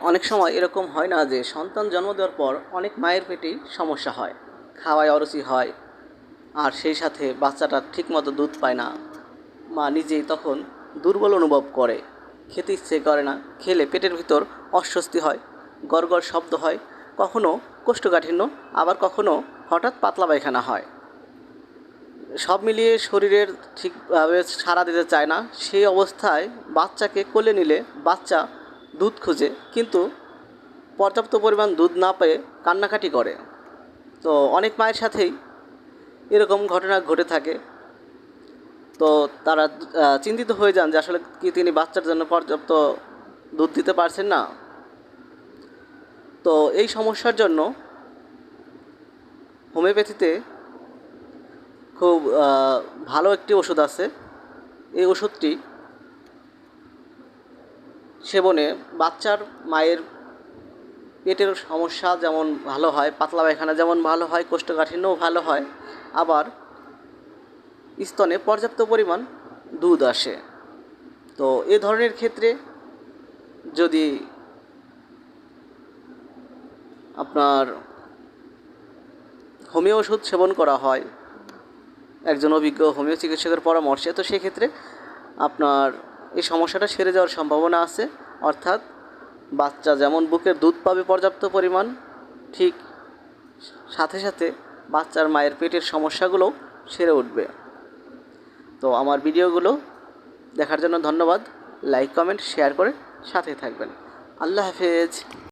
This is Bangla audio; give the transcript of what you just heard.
অনেক সময় এরকম হয় না যে সন্তান জন্ম দেওয়ার পর অনেক মায়ের পেটেই সমস্যা হয়, খাওয়ায় অরুচি হয়, আর সেই সাথে বাচ্চাটা ঠিকমতো দুধ পায় না। মা নিজেই তখন দুর্বল অনুভব করে, খেতে ইচ্ছে করে না, খেলে পেটের ভিতর অস্বস্তি হয়, গড়গড় শব্দ হয়, কখনো কোষ্ঠকাঠিন্য, আবার কখনো হঠাৎ পাতলা পায়খানা হয়। সব মিলিয়ে শরীরের ঠিকভাবে সাড়া দিতে চায় না। সেই অবস্থায় বাচ্চাকে কোলে নিলে বাচ্চা দুধ খোঁজে, কিন্তু পর্যাপ্ত পরিমাণ দুধ না পেয়ে কান্নাকাটি করে। তো অনেক মায়ের সাথেই এরকম ঘটনা ঘটে থাকে। তো তারা চিন্তিত হয়ে যান যে আসলে কি তিনি বাচ্চার জন্য পর্যাপ্ত দুধ দিতে পারছেন না। তো এই সমস্যার জন্য হোমিওপ্যাথিতে খুব ভালো একটি ওষুধ আছে। এই ওষুধটি সেবনে বাচ্চার মায়ের পেটের সমস্যা যেমন ভালো হয়, পাতলা পায়খানা যেমন ভালো হয়, কোষ্ঠকাঠিন্যও ভালো হয়, আবার স্তনে পর্যাপ্ত পরিমাণ দুধ আসে। তো এ ধরনের ক্ষেত্রে যদি আপনার হোমিও ওষুধ সেবন করা হয় একজন অভিজ্ঞ হোমিও চিকিৎসকের পরামর্শে, তো সেক্ষেত্রে আপনার এই সমস্যাটা সেরে যাওয়ার সম্ভাবনা আছে। অর্থাৎ বাচ্চা যেমন বুকের দুধ পাবে পর্যাপ্ত পরিমাণ, ঠিক সাথে সাথে বাচ্চার মায়ের পেটের সমস্যাগুলোও সেরে উঠবে। তো আমার ভিডিওগুলো দেখার জন্য ধন্যবাদ। লাইক, কমেন্ট, শেয়ার করে সাথে থাকবেন। আল্লাহ হাফেজ।